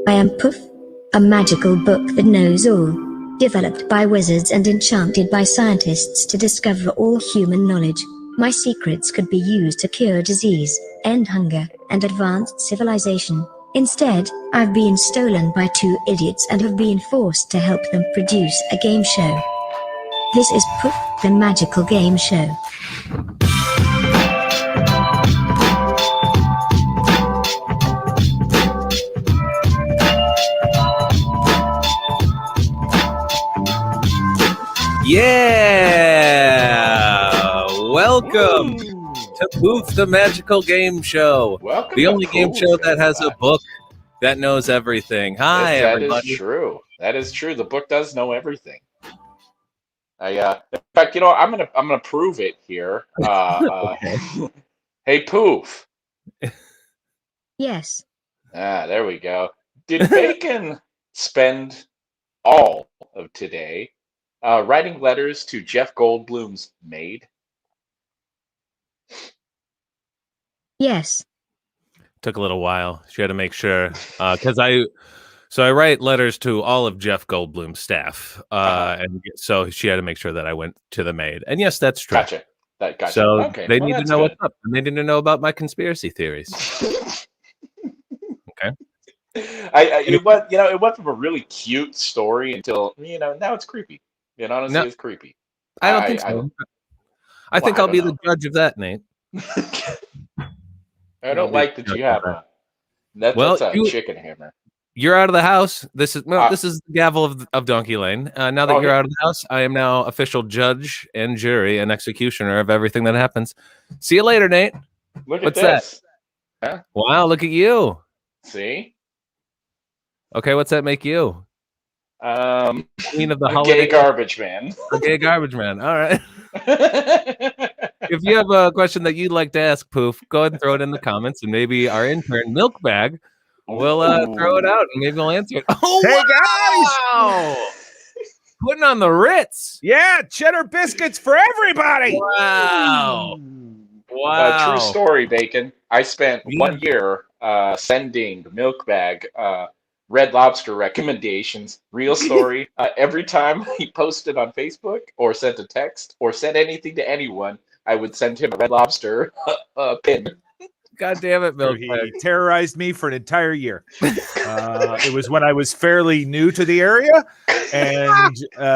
I am Poof, a magical book that knows all, developed by wizards and enchanted by scientists to discover all human knowledge. My secrets could be used to cure disease, end hunger, and advance civilization. Instead, I've been stolen by two idiots and have been forced to help them produce a game show. This is Poof, the magical game show. Yeah! Welcome to Poof, the magical game show. Welcome the only to game Poof, show that has a everybody. book that knows everything. Hi, everybody. That is true. That is true. The book does know everything. In fact, I'm gonna prove it here. Hey, Poof. Yes. There we go. Did Bacon spend all of today writing letters to Jeff Goldblum's maid? Yes. Took a little while. She had to make sure because I write letters to all of Jeff Goldblum's staff, and so she had to make sure that I went to the maid. And yes, that's true. Gotcha. Gotcha. So okay. they need to know good. what's up. And they need to know about my conspiracy theories. Okay. It went from a really cute story until now it's creepy. Honestly, No, it's creepy. I don't think so. I think I'll be the judge of that, Nate. I don't like that you have a. That's a chicken hammer. You're out of the house. This is the gavel of Donkey Lane. Now that you're out of the house, I am now official judge and jury and executioner of everything that happens. See you later, Nate. What's this? Huh? Wow, look at you. See? Okay, what's that make you? Queen of the holiday. Gay garbage man. A gay garbage man. All right. If you have a question that you'd like to ask Poof, go ahead and throw it in the comments, and maybe our intern Milkbag will throw it out, and maybe we'll answer it. Oh, hey wow! Guys! Putting on the Ritz. Yeah, cheddar biscuits for everybody. Wow. Wow. True story, Bacon. I spent Yeah. 1 year sending Milk Bag Red Lobster recommendations. Real story. Every time he posted on Facebook or sent a text or said anything to anyone, I would send him a Red Lobster pin. God damn it, Milk He Bag. terrorized me for an entire year. It was when I was fairly new to the area, and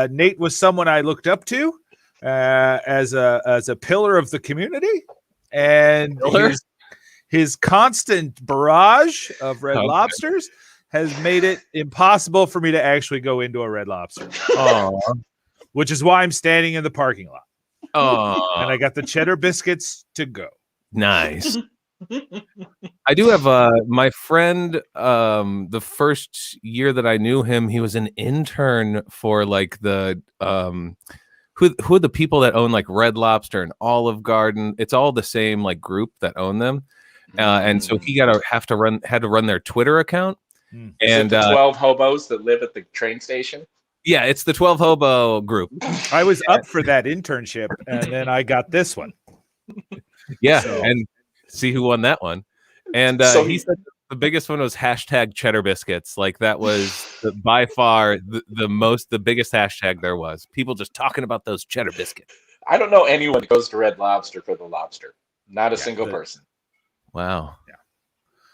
Nate was someone I looked up to as a pillar of the community, and his constant barrage of Red Lobsters has made it impossible for me to actually go into a Red Lobster. Which is why I'm standing in the parking lot. And I got the cheddar biscuits to go. Nice. I do have my friend, the first year that I knew him, he was an intern for like the who are the people that own like Red Lobster and Olive Garden. It's all the same like group that own them. And so he had to run their Twitter account. And Is it the 12 hobos that live at the train station? Yeah, it's the 12 hobo group. I was up for that internship, and then I got this one. Yeah, and see who won that one. And he said the biggest one was hashtag cheddar biscuits. Like that was by far the biggest hashtag there was. People just talking about those cheddar biscuits. I don't know anyone that goes to Red Lobster for the lobster. Not a single person. Wow. Yeah.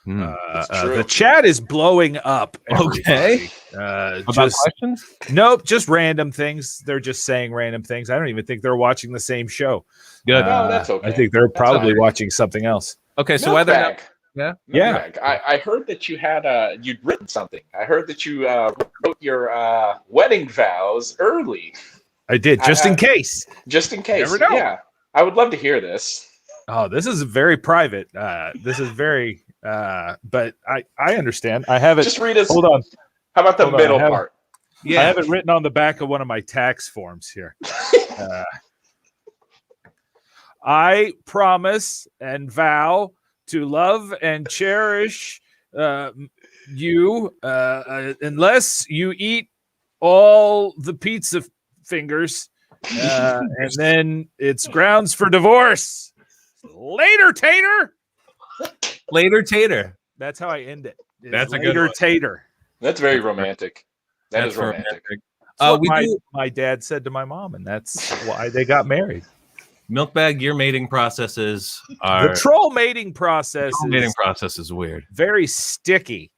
The chat is blowing up. Okay. Just questions? Nope, just random things. They're just saying random things. I don't even think they're watching the same show. Good. No, that's okay. I think they're probably watching something else. Okay, so Milk whether Bag. yeah. Milk Bag. I heard that you had you'd written something. I heard that you wrote your wedding vows early. I did, just in case. Just in case. Never know. Yeah. I would love to hear this. Oh, this is very private. This is very but I understand. I have it. Just read us. Hold on. How about the middle part? Yeah. I have it written on the back of one of my tax forms here. I promise and vow to love and cherish you unless you eat all the pizza fingers, and then it's grounds for divorce. Later, Tater. Later, Tater. That's how I end it. That's a good later, one. Tater. That's very romantic. That's romantic. That's what my dad said to my mom, and that's why they got married. Milk Bag, your mating processes are The troll mating process. mating process is weird. Very sticky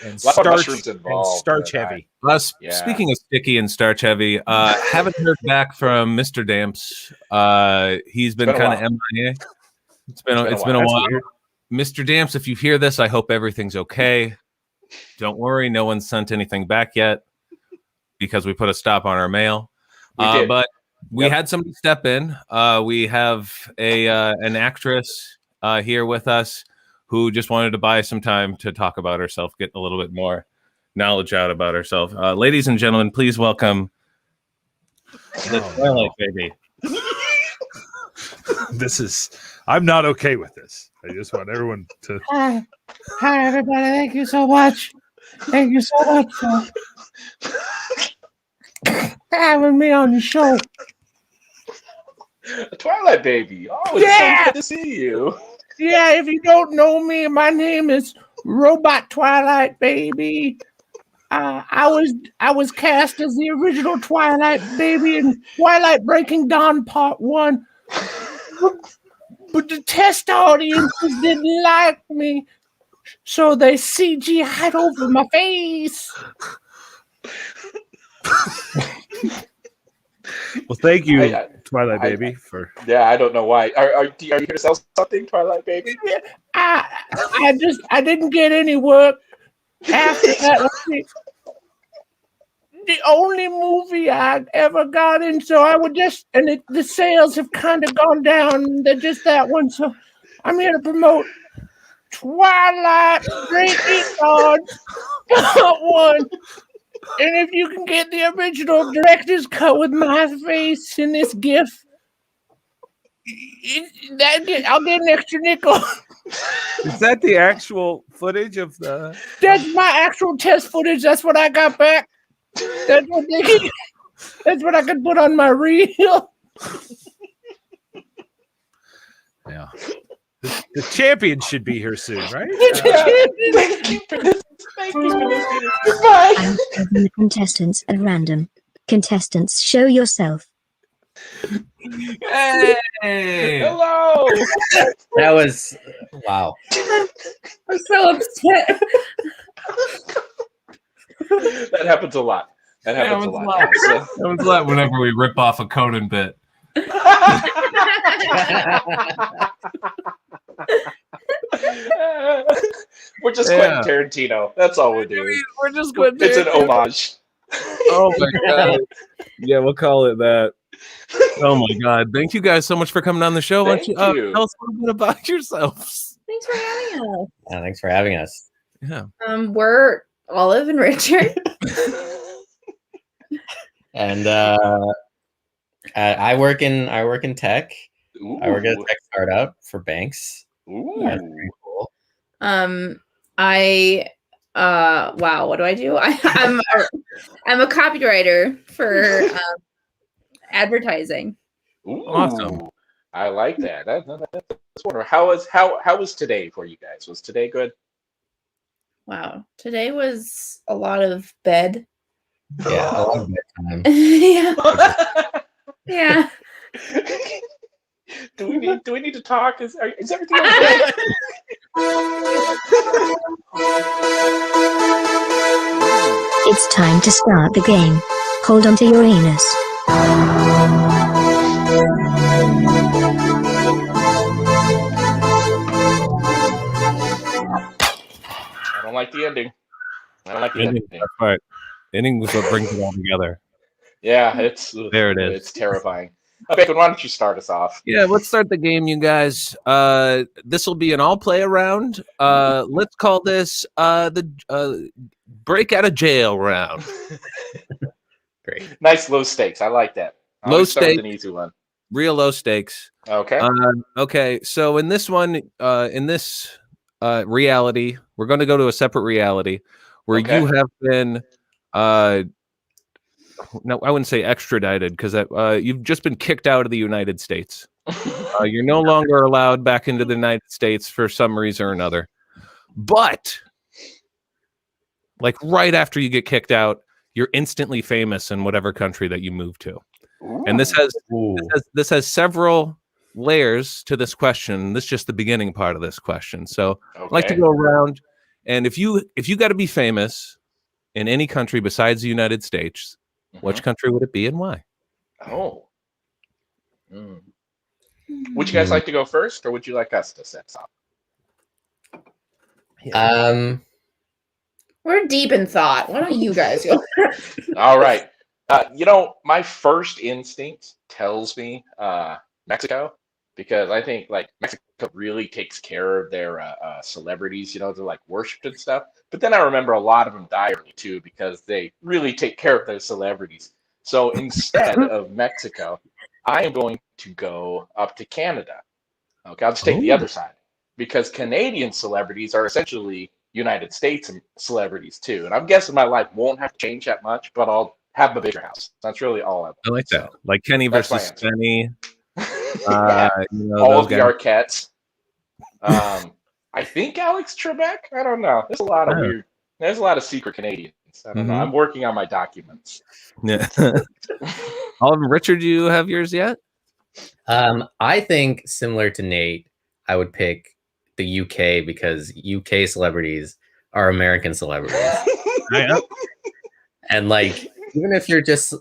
and A lot of starch mushrooms involved, starch but heavy. Speaking of sticky and starch heavy, haven't heard back from Mr. Damps. He's been kind of MIA. It's been a while. Mr. Damps, if you hear this, I hope everything's okay. Don't worry, no one sent anything back yet because we put a stop on our mail. We did. But we had somebody step in. We have an actress here with us who just wanted to buy some time to talk about herself, get a little bit more knowledge out about herself. Ladies and gentlemen, please welcome the Twilight Baby. I'm not okay with this. I just want everyone to. Hi, everybody. Thank you so much. Thank you so much for having me on the show. Twilight Baby. Oh, it's so good to see you. Yeah, if you don't know me, my name is Robot Twilight Baby. I was cast as the original Twilight Baby in Twilight Breaking Dawn Part 1. But the test audiences didn't like me, so they CGI'd over my face. Well, thank you, Twilight Baby, for. Yeah, I don't know why. Are you here to sell something, Twilight Baby? I didn't get any work after that. The only movie I ever got in, so I would just, and the sales have kind of gone down. They're just that one, so I'm here to promote Twilight Breaking Dawn Part 1. And if you can get the original director's cut with my face in this GIF, I'll get an extra nickel. Is that the actual footage of the? That's my actual test footage. That's what I got back. That's what I could put on my reel. Yeah. The champion should be here soon, right? Thank you for this. Thank you for this. Goodbye. I'm choosing the contestants at random. Contestants, show yourself. Hey! Hello. That was wow. I'm so upset. That happens a lot. That happens a lot. So. That was a lot whenever we rip off a Conan bit. We're just Quentin Tarantino. That's all we're doing. We're just Quentin It's an homage. Oh my god. Yeah, we'll call it that. Oh my god. Thank you guys so much for coming on the show. Why don't you tell us a little bit about yourselves? Thanks for having us. Thanks for having us. Yeah. We're Olive and Richard. And I work in tech. Ooh. I work at a tech startup for banks. Ooh. That's pretty cool. Wow, what do I do? I'm a copywriter for advertising. Ooh. Awesome. I like that. That's wonderful. How was today for you guys? Was today good? Wow, today was a lot of bed. Yeah, a lot of bedtime. Yeah. Yeah. Do we need to talk? Is everything okay? It's time to start the game. Hold on to your anus. I don't like the ending. I don't like the ending. Right. Ending was what brings it all together. Yeah, There it is. It's terrifying. Bacon, why don't you start us off? Yeah, let's start the game, you guys. This will be an all-play round. Let's call this the break out of jail round. Great. Nice low stakes. I like that. Low Start with stakes. an easy one. Real low stakes. Okay. Okay, so in this one, in this reality, we're going to go to a separate reality where you have been no, I wouldn't say extradited because you've just been kicked out of the United States. You're no longer allowed back into the United States for some reason or another. But like right after you get kicked out, you're instantly famous in whatever country that you move to. Ooh. And this has several layers to this question. This is just the beginning part of this question. So I'd like to go around, and if you got to be famous in any country besides the United States, which country would it be and why? Oh. Mm. Would you guys like to go first, or would you like us to set up? We're deep in thought. Why don't you guys go? All right. My first instinct tells me Mexico, because I think like Mexico really takes care of their celebrities. They're like worshipped and stuff. But then I remember a lot of them die early too, because they really take care of their celebrities. So instead of Mexico, I am going to go up to Canada. Okay, I'll just take the other side, because Canadian celebrities are essentially United States celebrities too. And I'm guessing my life won't have to change that much, but I'll have a bigger house. That's really all I want. I like that. Like Kenny versus Kenny. All of the Arquettes. I think Alex Trebek. I don't know. There's a lot of weird. There's a lot of secret Canadians. I don't know. I'm working on my documents. Yeah. Oliver, Richard, do you have yours yet? I think similar to Nate, I would pick the UK because UK celebrities are American celebrities. And like, even if you're just,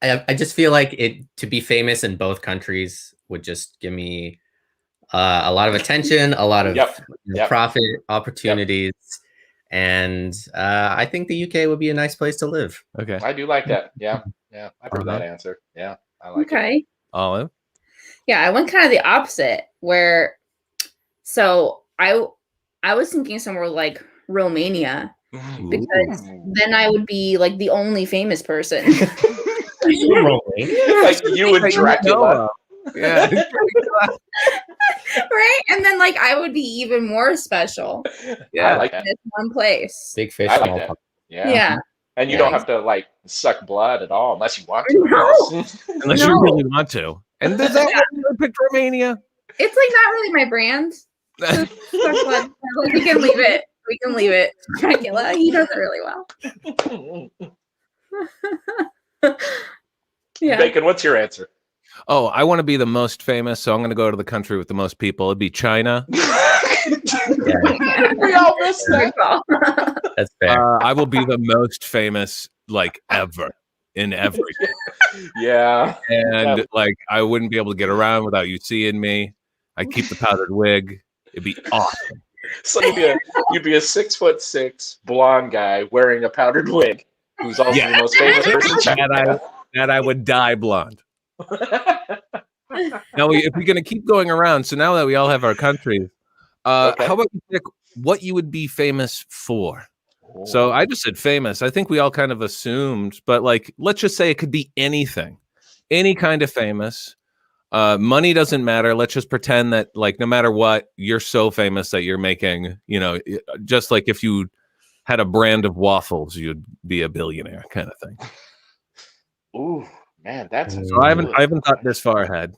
I just feel like to be famous in both countries would just give me a lot of attention, a lot of profit opportunities. And I think the UK would be a nice place to live. Okay. I do like that. Yeah. I've heard that answer. Yeah. I like it. Olive? Yeah, I went kind of the opposite where, so I was thinking somewhere like Romania, because then I would be like the only famous person. Like you and Dracula. Yeah. Right? And then like I would be even more special. Yeah, I like that. In one place. Big fish. I like that. Yeah. And you don't have to like suck blood at all unless you want to. No. Unless you really want to. And does that why you picked Romania? It's like not really my brand. So like, we can leave it. We can leave it. Dracula, he does it really well. Yeah. Bacon, what's your answer? Oh, I want to be the most famous, so I'm going to go to the country with the most people. It'd be China. We all missed that. That's fair. I will be the most famous, like, ever in everything. Yeah. And like, I wouldn't be able to get around without you seeing me. I'd keep the powdered wig. It'd be awesome. So you'd be a 6'6" blonde guy wearing a powdered wig, who's also the most famous person in China. That I would dye blonde. Now, if we're going to keep going around, so now that we all have our countries, how about you pick what you would be famous for? So I just said famous. I think we all kind of assumed, but like, let's just say it could be anything, any kind of famous. Money doesn't matter. Let's just pretend that, like, no matter what, you're so famous that you're making, you know, just like if you had a brand of waffles, you'd be a billionaire kind of thing. Ooh, man, that's so I haven't thought this far ahead.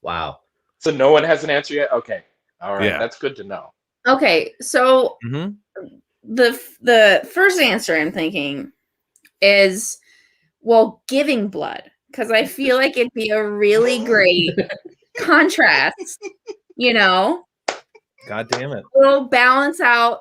Wow. So no one has an answer yet? Okay. All right. Yeah. That's good to know. Okay, so the first answer I'm thinking is, well, giving blood, because I feel like it'd be a really great contrast, you know? God damn it. We'll balance out.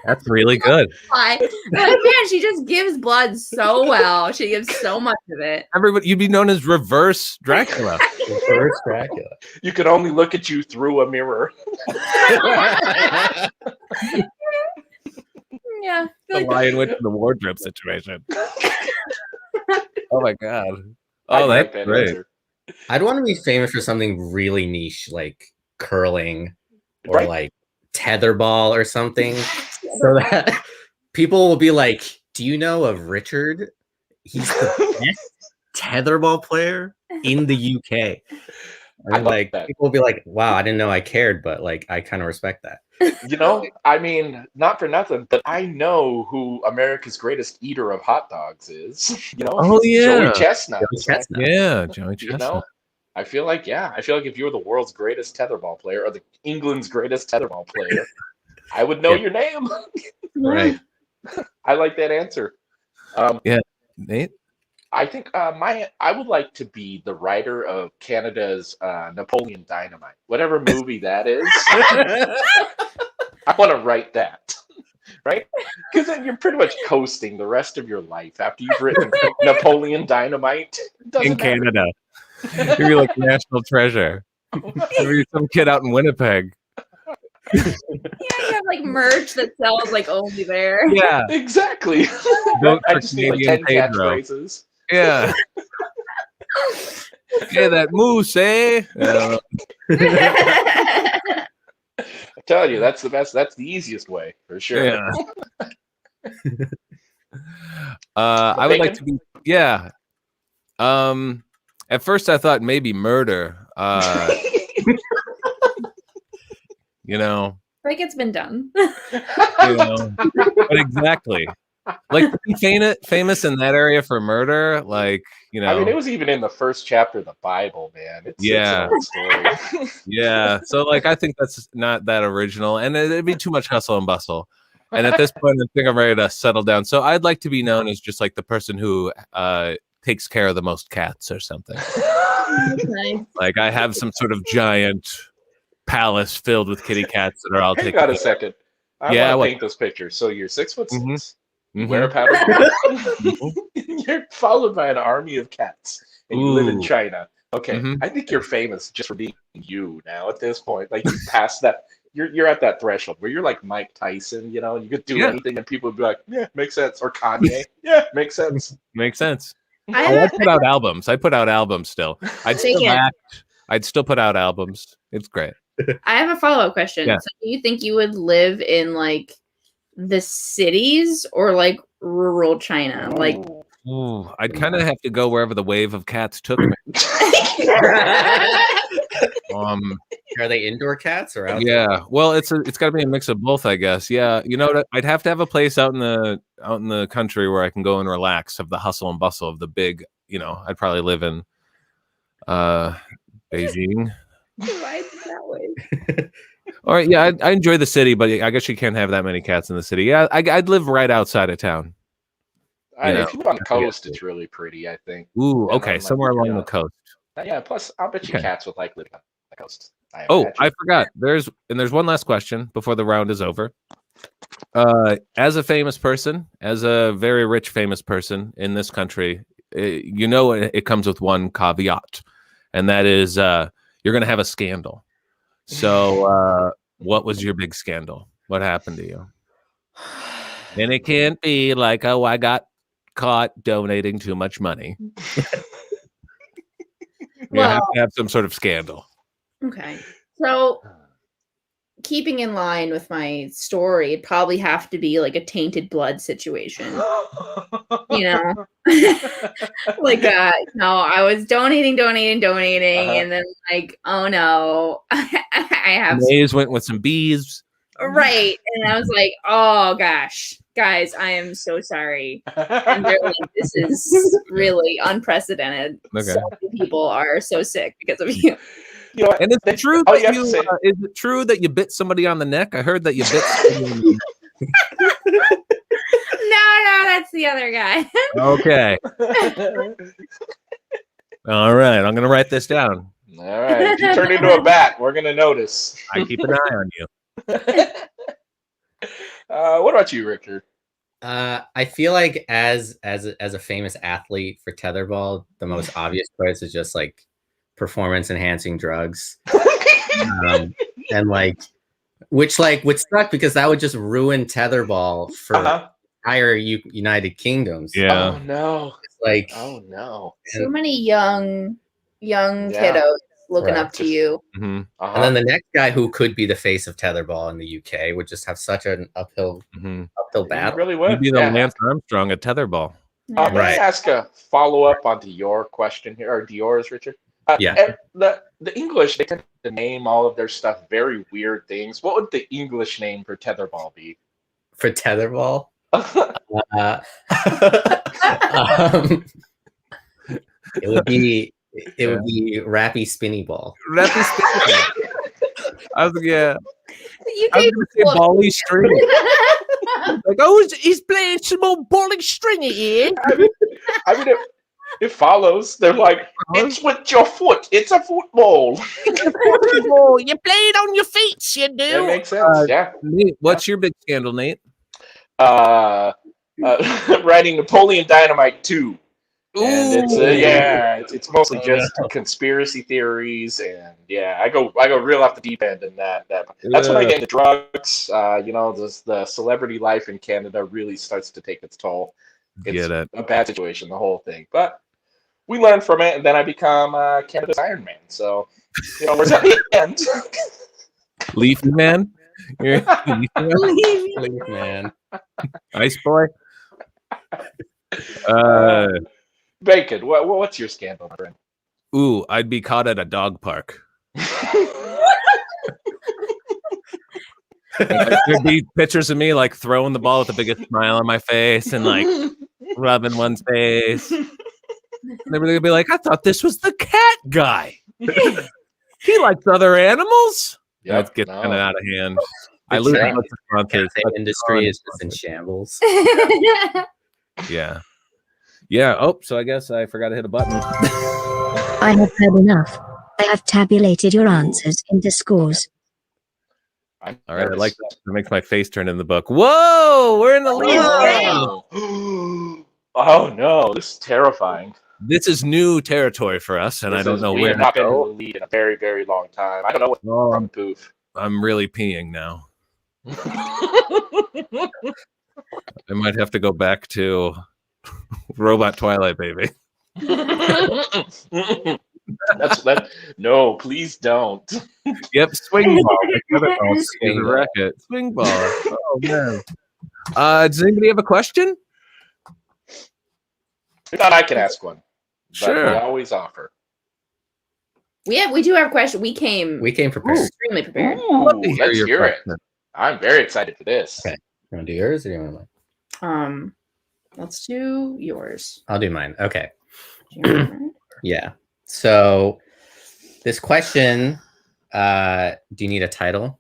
That's really good. Like, man, she just gives blood so well. She gives so much of it. Everybody, you'd be known as reverse Dracula. Reverse Dracula. You could only look at you through a mirror. Yeah. The Lion Witch in the wardrobe situation. Oh my god. Oh, that's great. Answer. I'd want to be famous for something really niche, like curling or like tetherball or something, so that people will be like, "Do you know of Richard? He's the best tetherball player in the UK." And like people will be like, "Wow, I didn't know I cared, but like I kind of respect that." You know, I mean, not for nothing, but I know who America's greatest eater of hot dogs is. You know, Joey Chestnut. Yeah, Joey Chestnut. You know, I feel like if you were the world's greatest tetherball player or the England's greatest tetherball player, I would know your name. Right. I like that answer. Yeah, Nate. I think I would like to be the writer of Canada's Napoleon Dynamite, whatever movie that is. I want to write that, right? Because then you're pretty much coasting the rest of your life after you've written Napoleon Dynamite in Canada. You'd be like national treasure. Maybe some kid out in Winnipeg. Yeah, you have like merch that sells like only there. Yeah, exactly. I just need like 10 catchphrases. Yeah. Yeah, that moose, eh? I tell you, that's the best. That's the easiest way for sure. Yeah. I would like to be. Yeah. At first, I thought maybe murder. You know. Like it's been done. You know, but exactly. Like to be famous in that area for murder, like, you know. I mean, it was even in the first chapter of the Bible, man. It's an old story. Yeah. So, like, I think that's not that original, and it'd be too much hustle and bustle. And at this point, I think I'm ready to settle down. So, I'd like to be known as just like the person who takes care of the most cats or something. Nice. Like, I have some sort of giant palace filled with kitty cats that are all taken. Hang on a second. I want to paint this picture. So you're 6'6". Mm-hmm. Wear a powder. You're followed by an army of cats, and you live in China. Okay, I think you're famous just for being you now at this point. Like you passed that. You're at that threshold where you're like Mike Tyson. You know, you could do anything, and people would be like, "Yeah, makes sense." Or Kanye. Yeah, makes sense. Makes sense. I put out albums. I put out albums still. I'd still act. I'd still put out albums. It's great. I have a follow-up question. Yeah. So do you think you would live in like the cities or like rural China? Like, I'd kind of have to go wherever the wave of cats took me. Are they indoor cats or outdoor? Yeah, well, it's got to be a mix of both, I guess. Yeah, you know, I'd have to have a place out in the country where I can go and relax, of the hustle and bustle of the big. You know, I'd probably live in Beijing. Why is it that way? All right, yeah, I enjoy the city, but I guess you can't have that many cats in the city. Yeah, I'd live right outside of town. If you live on the coast, it's really pretty, I think. Ooh, And okay, somewhere along the coast. Yeah, plus I'll bet you Okay. cats would like living on the coast. Oh, I forgot. There's one last question before the round is over. As a famous person, as a very rich famous person in this country, it comes with one caveat, and that is you're going to have a scandal. So, what was your big scandal? What happened to you? And it can't be like, oh, I got caught donating too much money. You have to have some sort of scandal. Okay. So, keeping in line with my story, it'd probably have to be like a tainted blood situation. You know? Like, no, I was donating, and then like, oh no, I have Maze went with some bees. Right. And I was like, oh gosh, guys, I am so sorry. And they're like, this is really unprecedented. Okay. So many people are so sick because of you. You know what? And is it true all that you have to say- is it true that you bit somebody on the neck? I heard that you bit somebody on the neck. No, that's the other guy. Okay. All right. I'm gonna write this down. All right. If you turn into a bat, we're gonna notice. I keep an eye on you. What about you, Richard? I feel like as a famous athlete for tetherball, the most obvious choice is just like performance enhancing drugs, and like which would suck because that would just ruin tetherball for entire United Kingdoms. Yeah. Oh no. It's like Oh no. So many young kiddos looking up to you. Mm-hmm. And then the next guy who could be the face of tetherball in the UK would just have such an uphill battle. Really would. You'd be the Lance Armstrong at tetherball. May I ask a follow up onto your question here, or yours, Richard? Yeah. The English, they tend to name all of their stuff very weird things. What would the English name for tetherball be? For tetherball? It would be Rappy Spinny Ball. Rappy Spinny Ball. I was You gonna say Bally Stringy. Like, oh, he's playing some more Bally Stringy here. I mean, it follows. They're like, it's with your foot. It's a football. Football. You play it on your feet, you do. That makes sense. Yeah. Nate, what's your big scandal, Nate? Writing Napoleon Dynamite 2. And it's mostly just conspiracy theories, and I go real off the deep end in that. That's when I get into drugs. The celebrity life in Canada really starts to take its toll. It's a bad situation, the whole thing. But we learn from it, and then I become Canada's Iron Man. So, where's that the end? Leafy Man? You're Leaf Man. Ice Boy? Bacon, what's your scandal, friend? Ooh, I'd be caught at a dog park. There'd be pictures of me like throwing the ball with the biggest smile on my face and like rubbing one's face. And they were gonna be like, I thought this was the cat guy. He likes other animals. Yep, That's getting kind of out of hand. I The lose cat- much responses. The industry is just in shambles. Yeah. Yeah. Oh, so I guess I forgot to hit a button. I have heard enough. I have tabulated your answers into scores. All right, I like that. It makes my face turn in the book. Whoa, we're in the lead. Oh no, this is terrifying. This is new territory for us, and I don't know we where have to not been in go. the lead in a very, very long time. I don't know what's from Poof. I'm really peeing now. I might have to go back to Robot Twilight Baby. No, please don't. Yep, swing ball. Swing racket. Swing ball. Oh man. Does anybody have a question? I thought I could ask one. But Sure. we always offer. We do have a question. We came prepared. extremely prepared. Love to Let's your hear it. question. I'm very excited for this. Okay. You want to do yours or do you want mine? Let's do yours. I'll do mine. Okay. Do you want mine? Yeah. So This question, do you need a title?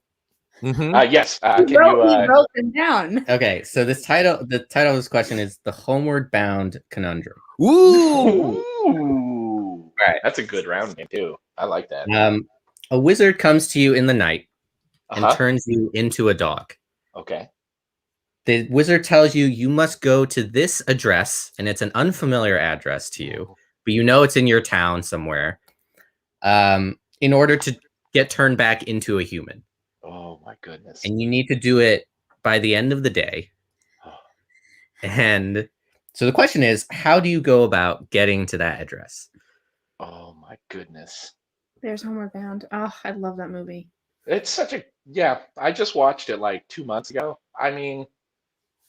Yes. He Can you? wrote them down. Okay, so the title of this question is The Homeward Bound Conundrum. Ooh. All right. That's a good round game too. I like that. A wizard comes to you in the night and Uh-huh. turns you into a dog. Okay. The wizard tells you you must go to this address, and it's an unfamiliar address to you, but you know it's in your town somewhere, in order to get turned back into a human. Oh my goodness. And you need to do it by the end of the day. And so the question is, how do you go about getting to that address? Oh my goodness. There's Homeward Bound. Oh, I love that movie. It's such a I just watched it like 2 months ago. I mean,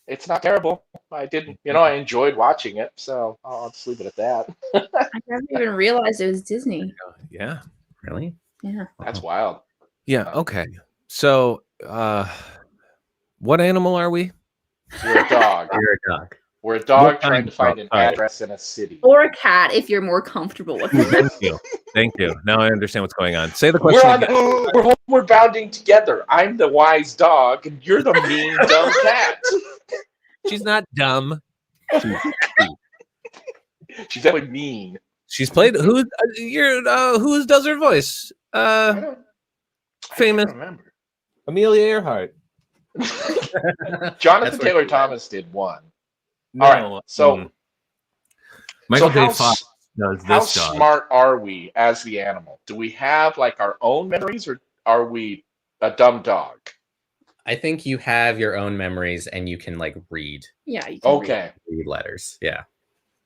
it's not terrible. I didn't, I enjoyed watching it, so I'll just leave it at that. I never even realized it was Disney. Yeah. Really? Yeah. That's wild. Yeah. Okay. So, what animal are we? We're a dog. You're a dog. We're a dog What trying kind to of find dog? an All right. address in a city. Or a cat if you're more comfortable with it. Thank you. Thank you. Now I understand what's going on. Say the question again. We're bounding together. I'm the wise dog, and you're the mean, dumb cat. She's not dumb. She's definitely mean. She's played who does her voice? I Famous don't remember. Amelia Earhart. Jonathan That's Taylor what- Thomas did one. No, All right, so Michael how J. Fox does how this dog. smart are we as the animal? Do we have like our own memories, or are we a dumb dog? I think you have your own memories and you can like read Yeah. You can Okay, letters. Yeah.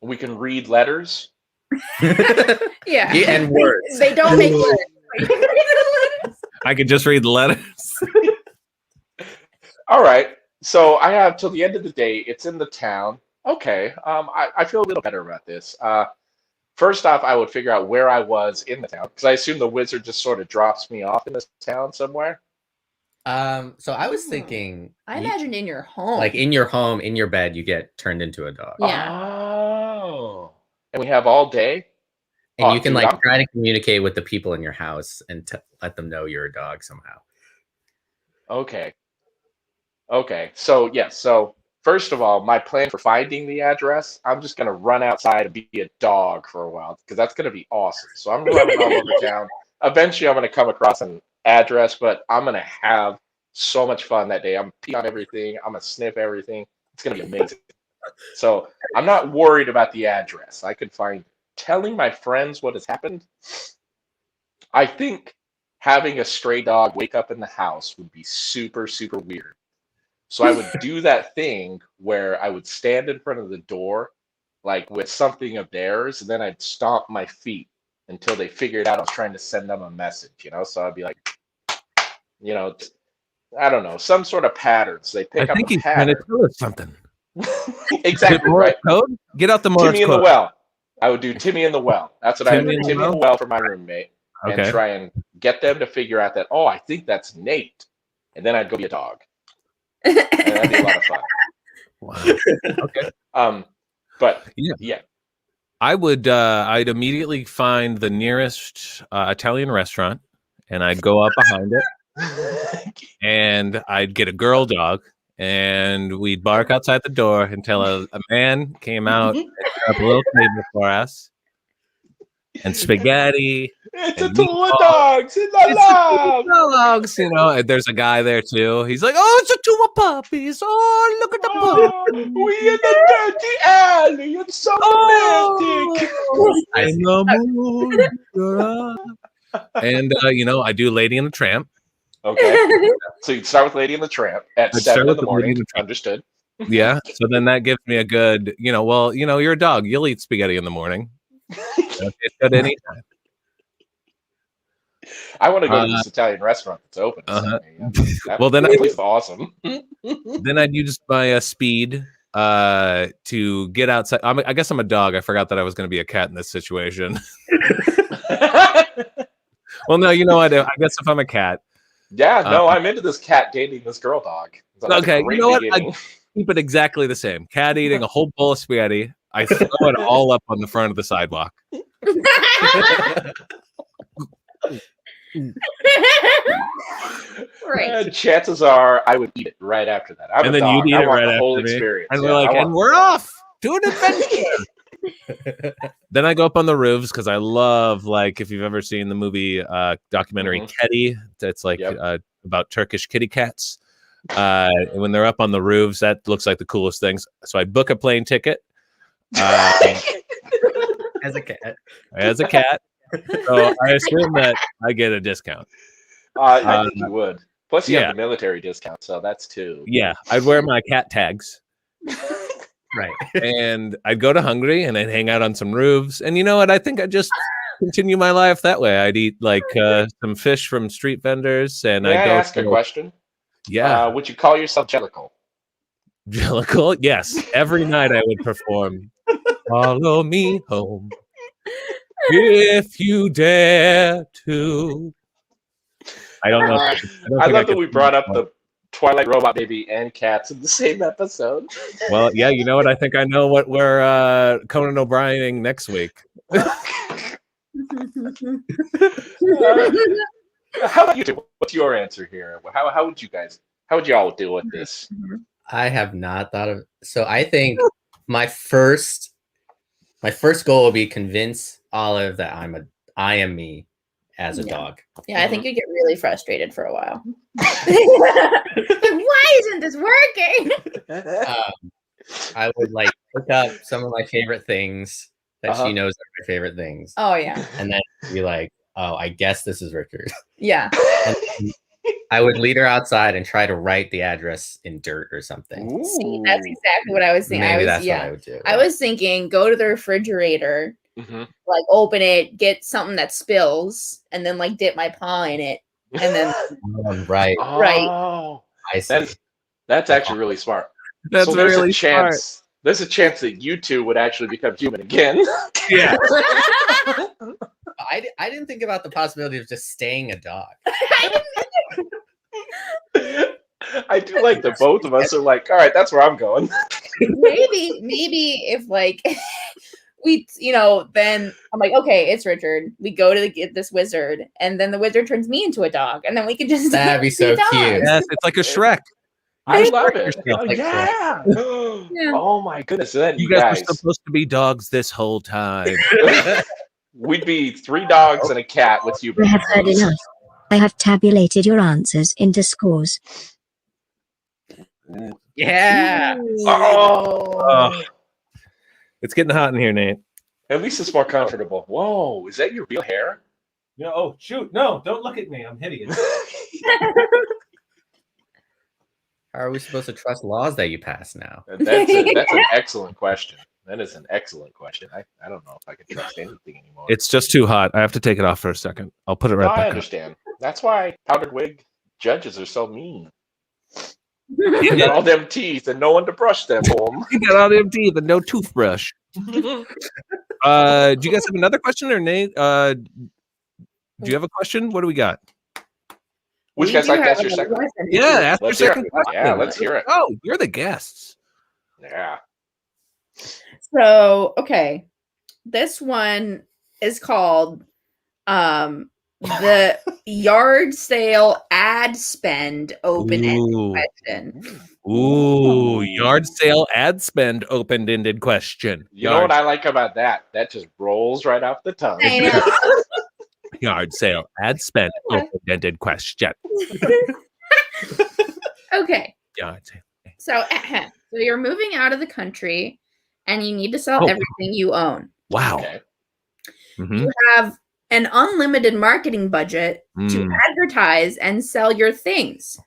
we can read letters. Yeah. Yeah, and words. They don't make words. I could just read the letters. All right, so I have till the end of the day. It's in the town. Okay, I feel a little better about this. First off, I would figure out where I was in the town, because I assume the wizard just sort of drops me off in this town somewhere. So I was thinking I imagined in your home. like in your home, in your bed, you get turned into a dog. Yeah. Oh, and we have all day. And Oh, you can dude, like I'm- try to communicate with the people in your house and let them know you're a dog somehow. Okay. Okay. So yes. So first of all, my plan for finding the address, I'm just gonna run outside and be a dog for a while, because that's gonna be awesome. So I'm running all over town. Eventually, I'm gonna come across an address, but I'm gonna have so much fun that day. I'm gonna pee on everything. I'm gonna sniff everything. It's gonna be amazing. So I'm not worried about the address. I could find it. Telling my friends what has happened. I think having a stray dog wake up in the house would be super, super weird. So I would do that thing where I would stand in front of the door, like with something of theirs, and then I'd stomp my feet until they figured out I was trying to send them a message, So I'd be like, I don't know, some sort of pattern. So they I pick up think a he's trying to pattern. tell us something. Exactly, Morse right? code? Get out the Morse Timmy in code. the well. I would do Timmy in the well. That's what I would Timmy do. in the Timmy in the well? well for my roommate. And Okay. try and get them to figure out that, oh, I think that's Nate. And then I'd go be a dog. And that'd be a lot of fun. Wow. Okay. But Yeah. yeah. I would I'd immediately find the nearest Italian restaurant, and I'd go up behind it, and I'd get a girl dog, and we'd bark outside the door until a man came out and set up a little table for us, and spaghetti. It's a and tool of meatballs. dogs in the love. Dogs, and there's a guy there too. He's like, "Oh, it's a two of puppies. Oh, look at the puppies." Oh, we in the dirty alley. It's so romantic. In the moon, you're up. And I do Lady and the Tramp. Okay. So you'd start with Lady and the Tramp at I'd start 7 in with the the Lady morning. and the Tramp. Understood. Yeah. So then that gives me a good, you're a dog. You'll eat spaghetti in the morning. It's good anytime. I want to go to this Italian restaurant that's open. Well, then that place is awesome. Then I'd use my speed to get outside. I guess I'm a dog. I forgot that I was going to be a cat in this situation. Well, no, you know what? I guess if I'm a cat. Yeah, no, I'm into this cat dating this girl dog. So that's a Okay, great you know what? beginning. I keep it exactly the same. Cat eating a whole bowl of spaghetti. I throw it all up on the front of the sidewalk. Right. Chances are I would eat it right after that. I'm And a then dog. you'd eat I it want right the whole after me. experience. And Yeah, we're like, I want and we're off to an adventure. Then I go up on the roofs because I love, like, if you've ever seen the movie documentary Kedi, it's like about Turkish kitty cats. When they're up on the roofs, that looks like the coolest things. So I book a plane ticket. As a cat. As a cat. So I assume that I get a discount. I think you would. Plus, you yeah. have the military discount, so that's two. Yeah, I'd wear my cat tags. Right. And I'd go to Hungary and I'd hang out on some roofs. And you know what? I think I'd just continue my life that way. I'd eat like some fish from street vendors. And May I'd I go ask a question? Yeah. Would you call yourself Jellicle? Jellicle? Yes. Every night I would perform. Follow me home if you dare to. I don't know. I love that we brought up the Twilight Robot Baby and cats in the same episode. Well, yeah, you know what? I think I know what we're Conan O'Briening next week. How about you two? What's your answer here? How would y'all deal with this? I have not thought of. So I think my first goal will be convince Olive that I am me as a dog. Yeah, I think you get really frustrated for a while. Why isn't this working? I would like look up some of my favorite things that she knows are my favorite things. Oh yeah. And then be like, oh, I guess this is Richard. Yeah. And I would lead her outside and try to write the address in dirt or something. See, that's exactly what I was thinking. Maybe that's what I would do. I was thinking go to the refrigerator, like open it, get something that spills, and then like dip my paw in it. And then right. Oh, I see. That's actually really smart. That's so there's really a chance. There's a chance that you two would actually become human again. Yeah. I didn't think about the possibility of just staying a dog. I do like that both of us are like, all right, that's where I'm going. maybe if like we, then I'm like, okay, it's Richard. We go to get this wizard, and then the wizard turns me into a dog, and then we can just that'd be so cute. Yes, it's like a Shrek. I love it. Oh, yeah. Oh my goodness. Then you guys were supposed to be dogs this whole time. We'd be 3 dogs and a cat with you. I have heard enough. I have tabulated your answers into scores. Yeah. Oh. It's getting hot in here, Nate. At least it's more comfortable. Whoa, is that your real hair? No, oh shoot! No, don't look at me. I'm hideous. How are we supposed to trust laws that you pass now? That's an excellent question. That is an excellent question. I don't know if I can trust anything anymore. It's just too hot. I have to take it off for a second. I'll put it right back I understand. That's why powdered wig judges are so mean. You got all them teeth and no one to brush them for them. You got all them teeth and no toothbrush. Do you guys have another question, or Nate? Do you have a question? What do we got? Would you guys like to ask your second? Yeah, ask your second question. Yeah, let's hear it. Oh, you're the guests. Yeah. So, okay. This one is called the yard sale ad spend open-ended question. Ooh, yard sale ad spend open-ended question. You know what I like about that? That just rolls right off the tongue. Yard sale ad spend open-ended question. Okay. Yard sale. So you're moving out of the country and you need to sell everything you own. Wow. Okay. You have an unlimited marketing budget to advertise and sell your things.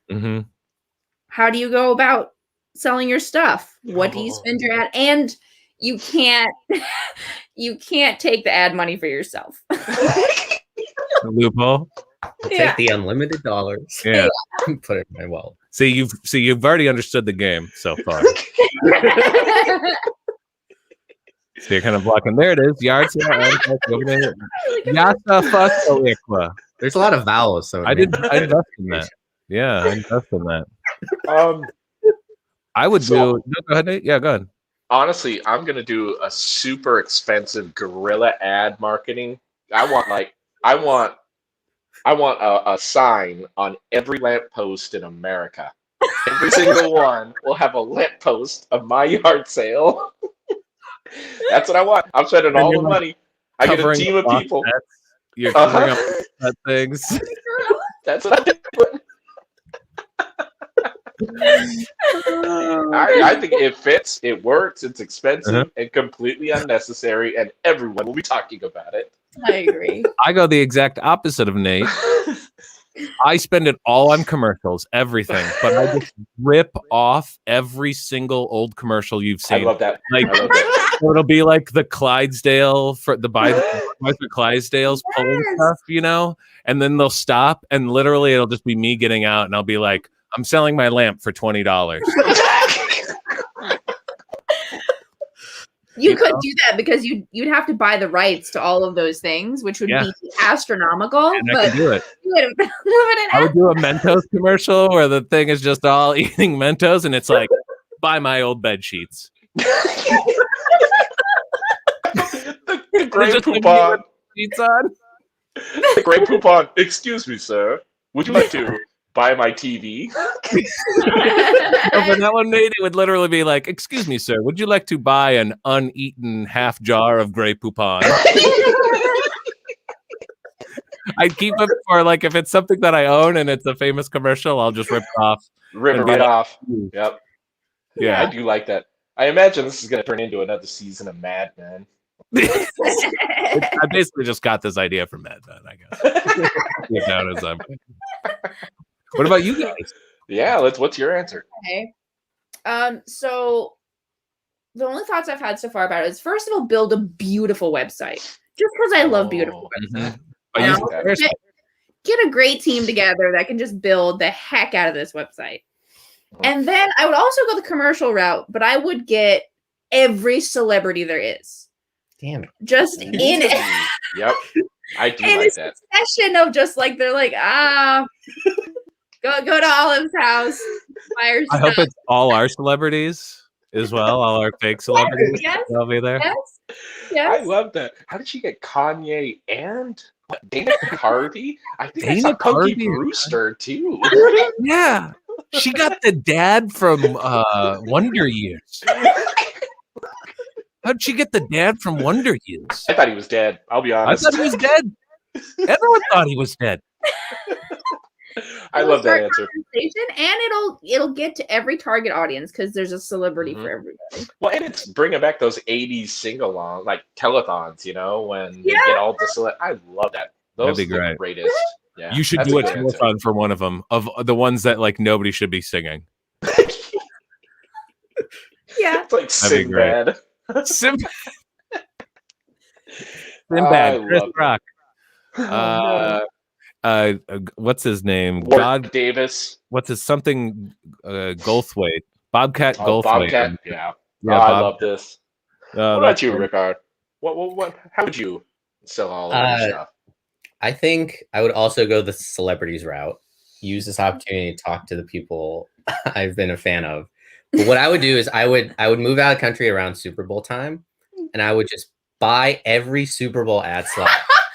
How do you go about selling your stuff? What do you spend your ad? And you can't take the ad money for yourself. Loophole. Take the unlimited dollars. Yeah. And put it in my wallet. See, you've already understood the game so far. So you're kind of blocking. There it is. Yard sale. There's a lot of vowels, so I invest in that. Yeah, I invest in that. I would do. No, go ahead, Nate. Yeah, go ahead. Honestly, I'm gonna do a super expensive guerrilla ad marketing. I want I want a sign on every lamppost in America. Every single one will have a lamppost of my yard sale. That's what I want. I'm spending all the money. I get a team of people. You're covering up that things. That's what I'm doing. I think it fits, it works, it's expensive and completely unnecessary, and everyone will be talking about it. I agree. I go the exact opposite of Nate. I spend it all on commercials, everything, but I just rip off every single old commercial you've seen. I love that. Like, I love that. It'll be like the Clydesdale for the Clydesdales pulling stuff, you know, and then they'll stop, and literally it'll just be me getting out, and I'll be like, I'm selling my lamp for $20. You could do that because you'd have to buy the rights to all of those things, which would be astronomical. And but I could do it. I would do a Mentos commercial where the thing is just all eating Mentos, and it's like, buy my old bed sheets. The Grey Poupon. Sheets on. The Grey Poupon. Excuse me, sir. Would you like to buy my TV? For that one, Nate, it would literally be like, excuse me, sir, would you like to buy an uneaten half jar of Grey Poupon? I'd keep it for, like, if it's something that I own and it's a famous commercial, I'll just rip it off. Rip it right off. Yep. Yeah. I do like that. I imagine this is going to turn into another season of Mad Men. I basically just got this idea from Mad Men, I guess. What about you guys? Yeah, what's your answer? Okay. So the only thoughts I've had so far about it is, first of all, build a beautiful website. Just because I love beautiful websites. Get a great team together that can just build the heck out of this website. And then I would also go the commercial route, but I would get every celebrity there is. Damn it. Just in it. Yep. I do in like a that. succession of just like, they're like, go to Olive's house. I hope it's all our celebrities as well, all our fake celebrities. Yes. They'll be there. Yes. I love that. How did she get Kanye and Dana Carvey? I think Dana I saw Punky Carvey. Brewster too. Yeah. She got the dad from Wonder Years. How'd she get the dad from Wonder Years? I thought he was dead. I'll be I honest. thought he was dead. Everyone thought he was dead. I love that answer. And it'll get to every target audience because there's a celebrity for everybody. Well, and it's bringing back those 80s sing-along, like telethons, you know, when they get all the I love that. Those That'd be are great. the greatest. Yeah, You should that's do a good answer. telethon for one of them, of the ones that like nobody should be singing. Yeah. It's like That'd be great. Sinbad. Sinbad, Chris love Rock. What's his name? Ward Davis. What's his something? Goldthwait. Bobcat Goldthwait. Bobcat. Yeah. Yeah, I love this. Oh, what about you, Rickard? What? How would you sell all of your stuff? I think I would also go the celebrities route. Use this opportunity to talk to the people I've been a fan of. But what I would do is I would move out of the country around Super Bowl time, and I would just buy every Super Bowl ad slot.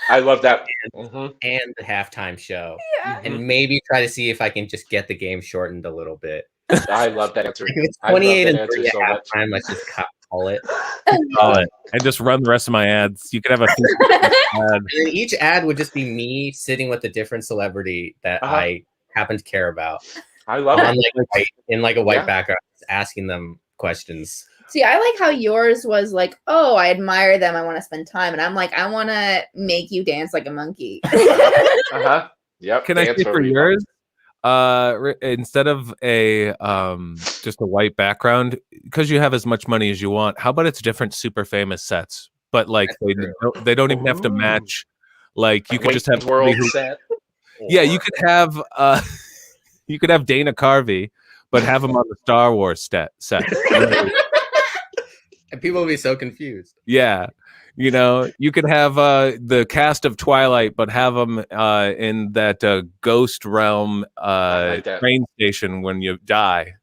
I love that. And the halftime show. Yeah. And maybe try to see if I can just get the game shortened a little bit. I love that answer. If it's 28 and 3 at so halftime, let's just call it. And just run the rest of my ads. You could have a ad. And then each ad would just be me sitting with a different celebrity that I happen to care about. I love it. In like a white background, asking them questions. See, I like how yours was like, oh, I admire them. I want to spend time. And I'm like, I want to make you dance like a monkey. Yep. Can I say for yours? Instead of a just a white background, because you have as much money as you want, how about it's different super famous sets, but like they don't even have to match. Like you could just have world set. Yeah, you could have Dana Carvey, but have him on the Star Wars set. And people will be so confused. Yeah. You know, you could have the cast of Twilight, but have them in that ghost realm train station when you die.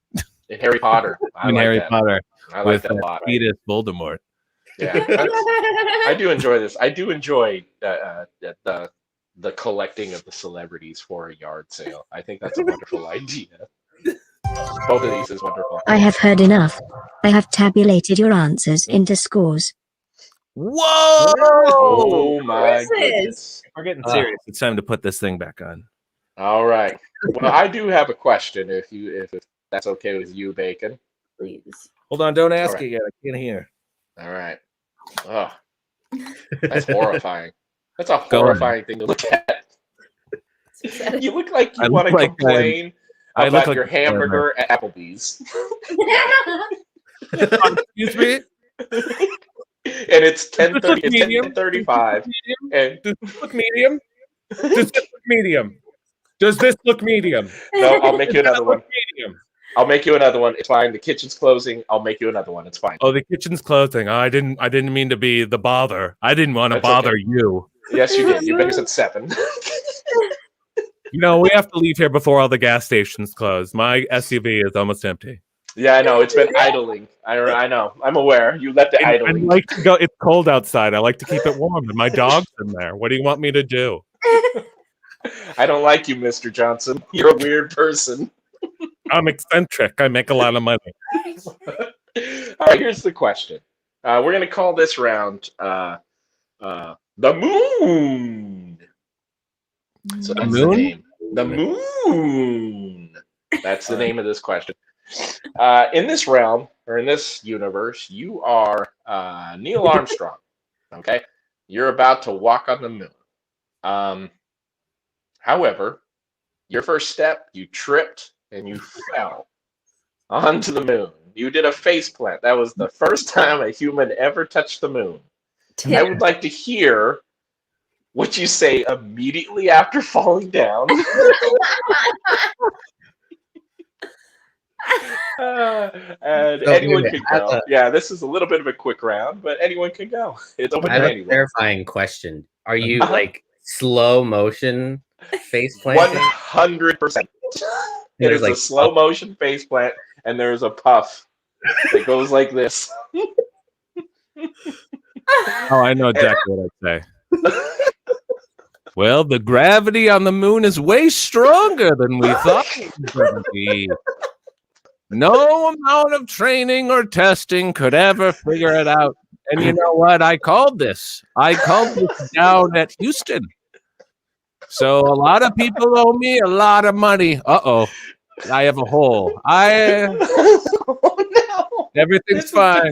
In Harry Potter. Harry Potter. I like that a lot. Edith Voldemort. Yeah, I do enjoy this. I do enjoy the the collecting of the celebrities for a yard sale. I think that's a wonderful idea. Both of these is wonderful. I have heard enough. I have tabulated your answers into scores. Whoa! Oh my goodness. We're getting serious. It's time to put this thing back on. All right. Well, I do have a question if that's okay with you, Bacon. Please. Hold on, don't ask All right. it yet. I can't hear. All right. Oh, that's horrifying. That's a Go horrifying thing to look at. You look like I you look want to like complain I look about like your a hamburger at Applebee's. Excuse me? And it's 10:30. It's Medium? 10:35. And Does this look medium? Does this look medium? Does this look medium? no, I'll make you another one. Medium. I'll make you another one. It's fine. The kitchen's closing. I'll make you another one. It's fine. Oh, the kitchen's closing. I didn't mean to be the bother. I didn't want to That's bother okay. you. Yes, you did. You better said 7. You know, we have to leave here before all the gas stations close. My SUV is almost empty. Yeah, I know. It's been idling. I know. I'm aware. You let the I idling. like to go. It's cold outside. I like to keep it warm, and my dog's in there. What do you want me to do? I don't like you, Mr. Johnson. You're a weird person. I'm eccentric. I make a lot of money. All right, here's the question. We're going to call this round the moon. So that's the moon? name. The moon. That's the name of this question. In this realm, or in this universe, you are Neil Armstrong. Okay? You're about to walk on the moon. However, your first step, you tripped and you fell onto the moon. You did a face plant. That was the first time a human ever touched the moon. I would like to hear what you say immediately after falling down. And anyone can go. Yeah, this is a little bit of a quick round, but anyone can go. It's open I to have a anyone. clarifying question. Are you like slow motion face planting? 100%. It is a slow motion face plant, and there's a puff that goes like this. Oh, I know exactly what I'd say. Well, the gravity on the moon is way stronger than we thought it was going to be. No amount of training or testing could ever figure it out. And you know what? I called this down at Houston. So a lot of people owe me a lot of money. Uh-oh. I have a hole. Oh, no. Everything's fine.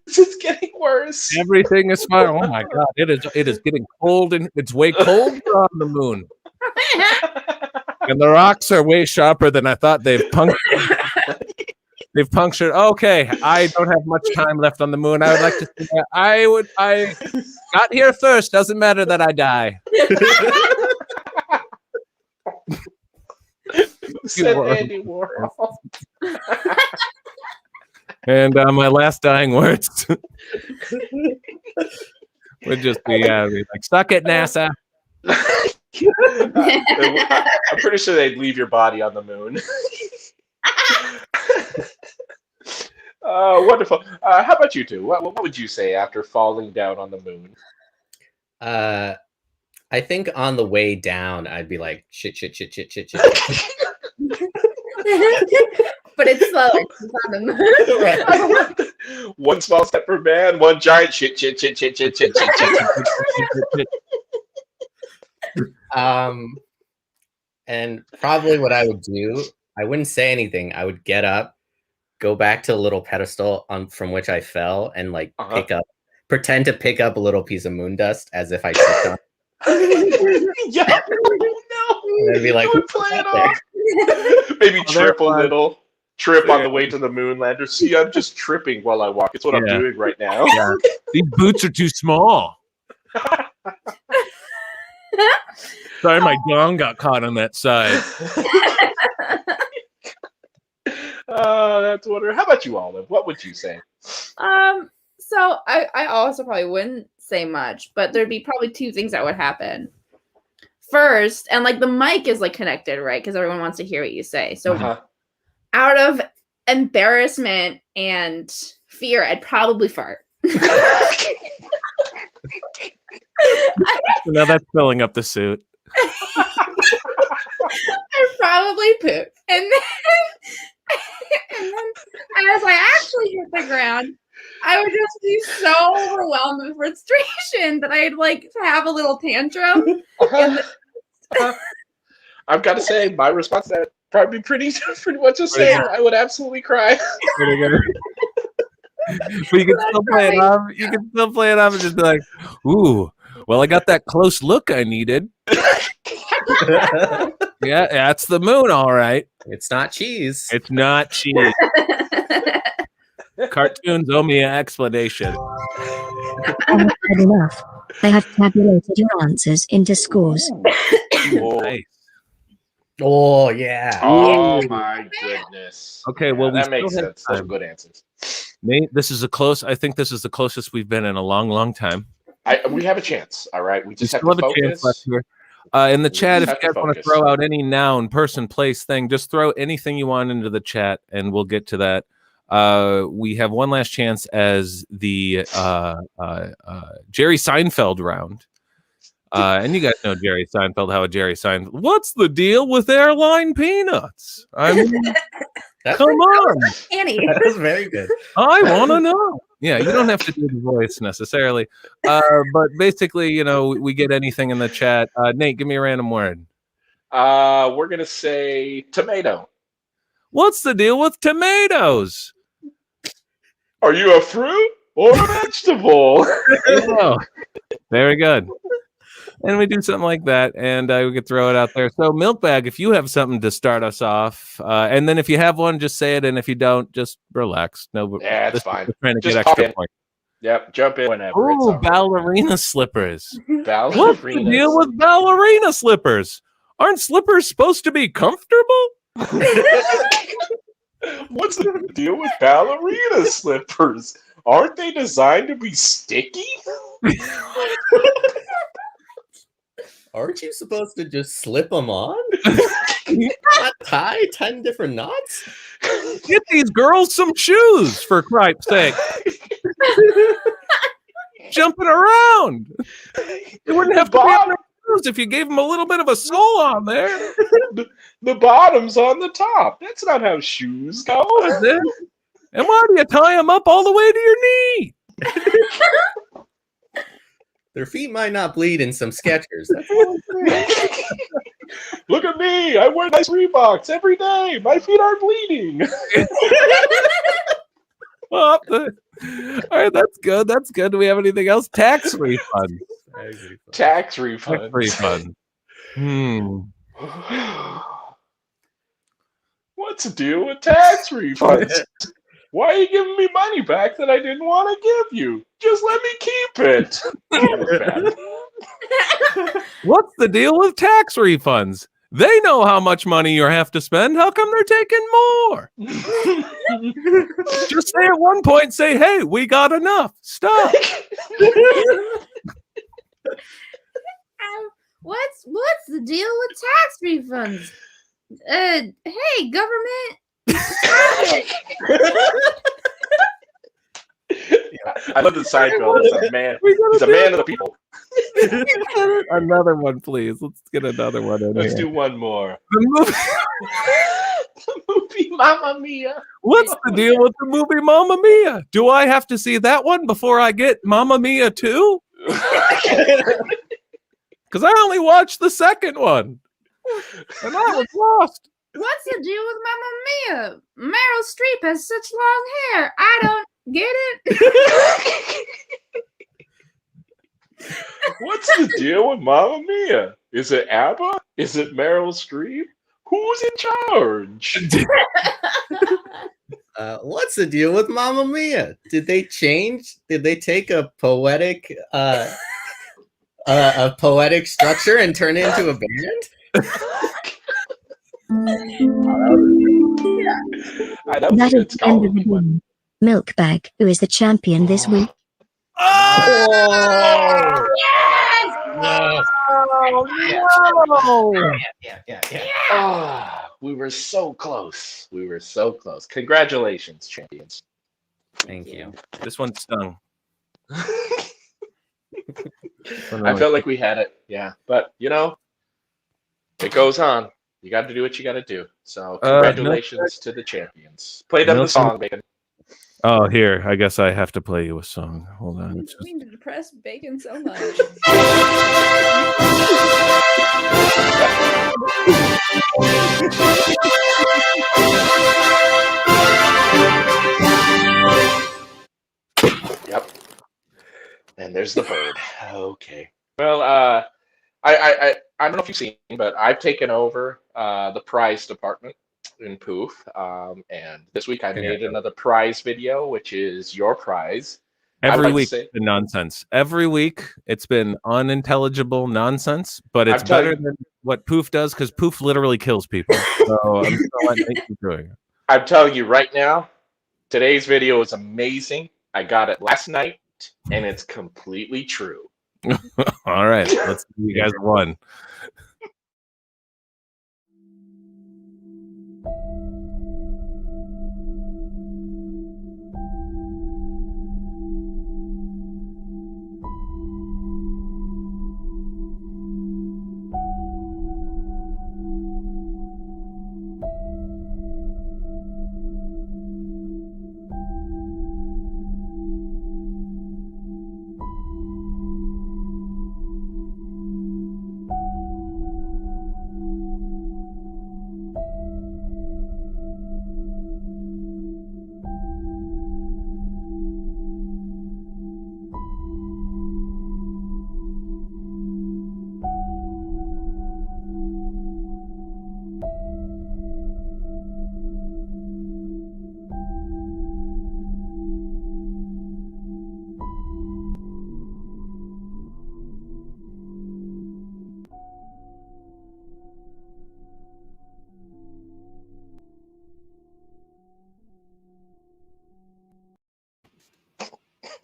This is getting worse. Everything is fine. Oh my God. It is getting cold, and it's way colder on the moon. And the rocks are way sharper than I thought. They've punctured. Okay, I don't have much time left on the moon. I would like to say that I got here first. Doesn't matter that I die. Said Andy Warhol. And my last dying words would just be like, suck it, NASA. I'm pretty sure they'd leave your body on the moon. Wonderful. How about you two? What would you say after falling down on the moon? I think on the way down, I'd be like, shit. But it's slow. It's on the moon. One small step for man, one giant shit. And probably what I would do, I wouldn't say anything. I would get up, go back to the little pedestal from which I fell, and like pretend to pick up a little piece of moon dust as if I tripped on. Yeah. No. And I'd be like, play it off. Maybe trip a little. Trip on the way to the moon lander. See, I'm just tripping while I walk. It's what I'm doing right now. Yeah. These boots are too small. Sorry, my dong got caught on that side. Oh, that's wonderful. How about you, Olive? What would you say? So I also probably wouldn't say much, but there'd be probably two things that would happen. First, and like the mic is like connected, right? Because everyone wants to hear what you say. So out of embarrassment and fear, I'd probably fart. Now that's filling up the suit. I probably poop. And then as I actually hit the ground, I would just be so overwhelmed with frustration that I'd like to have a little tantrum. I've got to say, my response to that probably pretty much the same. I would absolutely cry. Pretty good. But you can still play it off. You can still play it off and just be like, "Ooh, well, I got that close look I needed." Yeah, that's the moon, all right. It's not cheese. It's not cheese. Cartoons owe me an explanation. I have said enough. I have tabulated your answers into scores. Nice. Oh yeah. Oh my goodness. Okay, well, we that still makes have sense. Those are time. good answers. Nate, I think this is the closest we've been in a long, long time. We have a chance. All right, we just have still to have a chance left focus. here. In the chat, if you just have guys to want to focus. throw out any noun, person, place, thing, just throw anything you want into the chat, and we'll get to that. We have one last chance as the Jerry Seinfeld round. And you guys know Jerry Seinfeld, how Jerry Seinfeld. What's the deal with airline peanuts? I mean, come on. Annie. That was very good. I want to know. Yeah, you don't have to do the voice necessarily. But basically, you know, we get anything in the chat. Nate, give me a random word. We're going to say tomato. What's the deal with tomatoes? Are you a fruit or a vegetable? Oh, very good. And we do something like that, and we could throw it out there. So, Milkbag, if you have something to start us off, and then if you have one, just say it, and if you don't, just relax. No, Yeah, it's fine. Trying to Just get pop extra in. points. Yep, jump in whenever. It's Oh, all right. ballerina slippers. Ballerinas. What's the deal with ballerina slippers? Aren't slippers supposed to be comfortable? What's the deal with ballerina slippers? Aren't they designed to be sticky? Aren't you supposed to just slip them on? Not tie 10 different knots? Get these girls some shoes, for Christ's sake. Jumping around. They wouldn't have to be on their shoes if you gave them a little bit of a sole on there. The bottom's on the top. That's not how shoes go. Is it? And why do you tie them up all the way to your knee? Their feet might not bleed in some Skechers. That's all I'm saying. Look at me. I wear nice Reeboks every day. My feet aren't bleeding. Well, all right, that's good. That's good. Do we have anything else? Tax refund. Tax refund. Tax refund. What's the deal with tax refunds? Why are you giving me money back that I didn't want to give you? Just let me keep it. What's the deal with tax refunds? They know how much money you have to spend. How come they're taking more? Just say at one point, say, hey, we got enough. Stop. What's the deal with tax refunds? Hey, government. I love the Seinfeld. He's a man. He's a man of the people. Another one, please. Let's get another one in Let's here. do one more. The movie. The movie Mamma Mia. What's the deal with the movie Mamma Mia? Do I have to see that one before I get Mamma Mia 2? Because I only watched the second one. And I was lost. What's the deal with Mamma Mia? Meryl Streep has such long hair. I don't get it. What's the deal with Mamma Mia? Is it ABBA? Is it Meryl Streep? Who's in charge? What's the deal with Mamma Mia? Did they change? Did they take a poetic structure and turn it into a band? That is the end of the game. Milkbag, who is the champion this week? Oh! Yes! We were so close. We were so close. Congratulations, champions. Thank you. This one stung. I felt like we had it. Yeah. But, you know, It goes on. You got to do what you got to do. So congratulations to the champions. Play them the song, Bacon. Oh, here. I guess I have to play you a song. Hold on. I mean to depress Bacon so much. Yep. And there's the bird. Okay. Well, I don't know if you've seen, but I've taken over the prize department in Poof. And this week I made another prize video, which is your prize. Every week it's been nonsense. Every week it's been unintelligible nonsense, but it's better than what Poof does because Poof literally kills people. So I'm just gonna let Nate keep doing it. I'm telling you right now, today's video is amazing. I got it last night, and it's completely true. All right, let's see you guys won.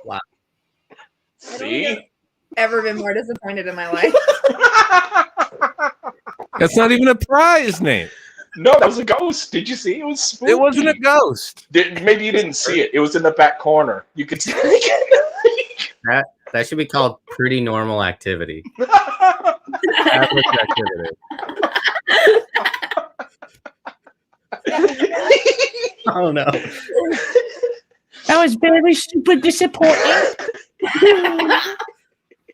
Wow. See? I've ever been more disappointed in my life. That's not even a prize, Nate. No, that was a ghost. Did you see? It was spooky. It wasn't a ghost. Maybe you didn't see it. It was in the back corner. You could see it. That should be called pretty normal activity. Average activity. Oh no. That was very super disappointing.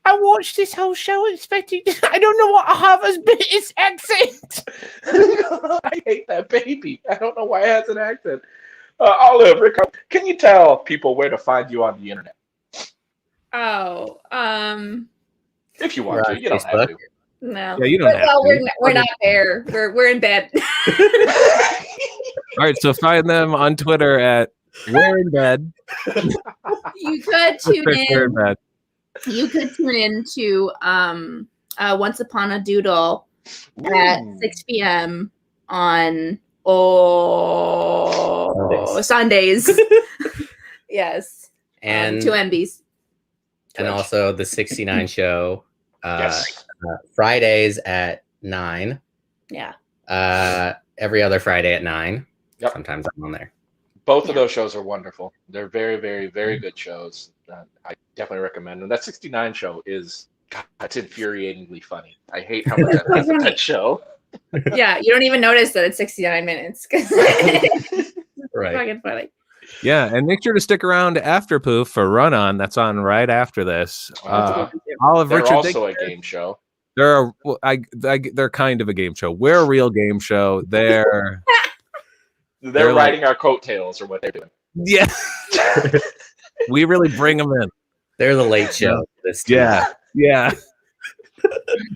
I watched this whole show expecting. I don't know what Harvard's British accent. I hate that baby. I don't know why it has an accent. Olive, Rick, can you tell people where to find you on the internet? Oh, if you want to, you don't have to. No. Yeah, you don't have to. We're not there. We're in bed. All right, so find them on Twitter at We're in Bed. You could tune We're in in. Bed. You could tune in to Once Upon a Doodle at 6 p.m. on Sundays. Yes. And 2 MBs. And also the 69 show. Yes. Fridays at 9. Yeah. Every other Friday at 9. Yep. Sometimes I'm on there. Both of those shows are wonderful. They're very, very, very good shows. I definitely recommend them. That 69 show is, God, it's infuriatingly funny. I hate how much I laugh at that show. Yeah, you don't even notice that it's 69 minutes because it's Right. fucking funny. Yeah, and make sure to stick around after Poof for Run On. That's on right after this. Olive, They're Richard, also a game show. they're they're kind of a game show. We're a real game show. They're riding our coattails, or what they're doing. yeah. We really bring them in. They're the late show. This Yeah.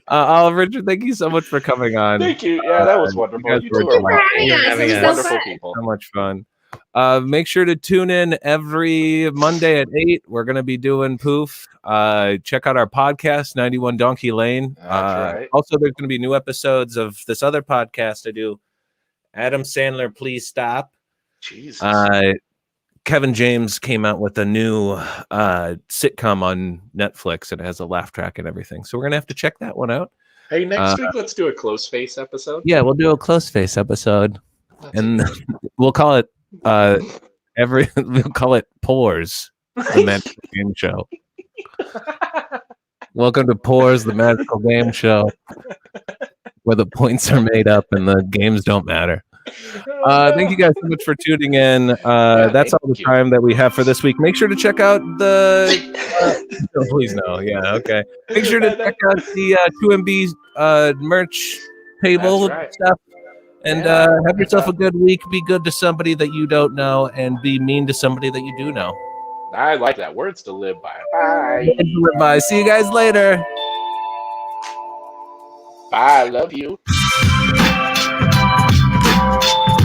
Olive, Richard, thank you so much for coming on. Thank you. Yeah, that was wonderful. guys You were two are wonderful. Yeah, it was so Wonderful fun. people. So much fun. Make sure to tune in every Monday at 8. We're going to be doing Poof. Check out our podcast, 91 Donkey Lane. That's right. Also, there's going to be new episodes of this other podcast I do, Adam Sandler, Please Stop. Jesus. Kevin James came out with a new sitcom on Netflix. It has a laugh track and everything. So we're going to have to check that one out. Hey, next week, let's do a close face episode. Yeah, we'll do a close face episode. And we'll call it we'll call it Pores, the Magical Game Show. Welcome to Pores, the Magical Game Show. where the points are made up and the games don't matter. Thank you guys so much for tuning in. That's all the time that we have for this week. Make sure to check out the. No, please no. Yeah, okay. Make sure to check out the 2MB merch table stuff. And have yourself a good week. Be good to somebody that you don't know, and be mean to somebody that you do know. I like that. Words to live by. Bye. Words to live by. See you guys later. Bye. Love you.